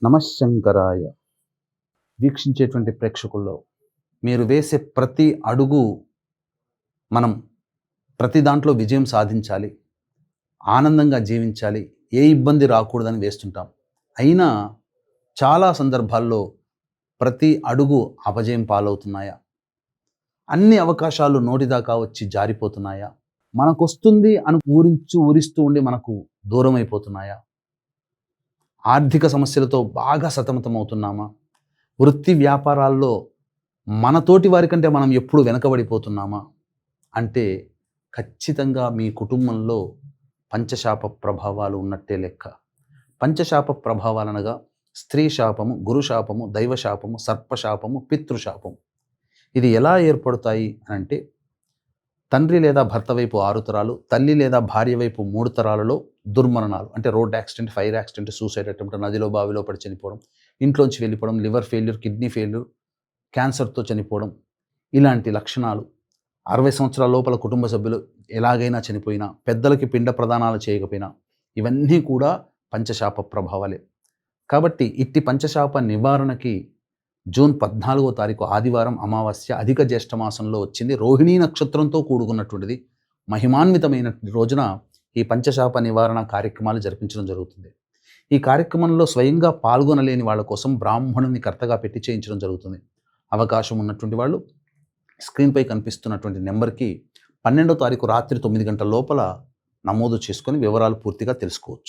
నమశంకరాయ. వీక్షించేటువంటి ప్రేక్షకుల్లో మీరు వేసే ప్రతి అడుగు మనం ప్రతి దాంట్లో విజయం సాధించాలి, ఆనందంగా జీవించాలి, ఏ ఇబ్బంది రాకూడదని వేస్తుంటాం. అయినా చాలా సందర్భాల్లో ప్రతి అడుగు అపజయం పాలవుతున్నాయా? అన్ని అవకాశాలు నోటిదాకా వచ్చి జారిపోతున్నాయా? మనకొస్తుంది అని ఊరిస్తూ ఉండి మనకు దూరం అయిపోతున్నాయా? ఆర్థిక సమస్యలతో బాగా సతమతమవుతున్నామా? వృత్తి వ్యాపారాల్లో మనతోటి వారికంటే మనం ఎప్పుడు వెనకబడిపోతున్నామా? అంటే ఖచ్చితంగా మీ కుటుంబంలో పంచశాప ప్రభావాలు ఉన్నట్టే లెక్క. పంచశాప ప్రభావాలనగా స్త్రీ శాపము, గురు శాపము, దైవ శాపము, సర్పశాపము, పితృశాపము. ఇది ఎలా ఏర్పడతాయి అంటే తండ్రి లేదా భర్త వైపు 6 తరాలు, తల్లి లేదా భార్య వైపు 3 తరాలలో దుర్మరణాలు అంటే road accident, fire accident, suicide attempt, నదిలో బావిలో పడి చనిపోవడం, ఇంట్లోంచి వెళ్ళిపోవడం, లివర్ ఫెయిల్యూర్, కిడ్నీ ఫెయిల్యూర్, క్యాన్సర్తో చనిపోవడం, ఇలాంటి లక్షణాలు 60 సంవత్సరాల లోపల కుటుంబ సభ్యులు ఎలాగైనా చనిపోయినా, పెద్దలకి పిండ ప్రదానాలు చేయకపోయినా ఇవన్నీ కూడా పంచశాప ప్రభావాలే. కాబట్టి ఇట్టి పంచశాప నివారణకి జూన్ 14వ తారీఖు ఆదివారం అమావాస్య అధిక జ్యేష్ఠ మాసంలో వచ్చింది. రోహిణీ నక్షత్రంతో కూడుకున్నటువంటిది. మహిమాన్వితమైన రోజున ఈ పంచశాప నివారణ కార్యక్రమాలు జరిపించడం జరుగుతుంది. ఈ కార్యక్రమంలో స్వయంగా పాల్గొనలేని వాళ్ళ కోసం బ్రాహ్మణుని కర్తగా పెట్టి చేయించడం జరుగుతుంది. అవకాశం ఉన్నటువంటి వాళ్ళు స్క్రీన్పై కనిపిస్తున్నటువంటి నెంబర్కి 12వ తారీఖు రాత్రి 9 గంటల లోపల నమోదు చేసుకొని వివరాలు పూర్తిగా తెలుసుకోవచ్చు.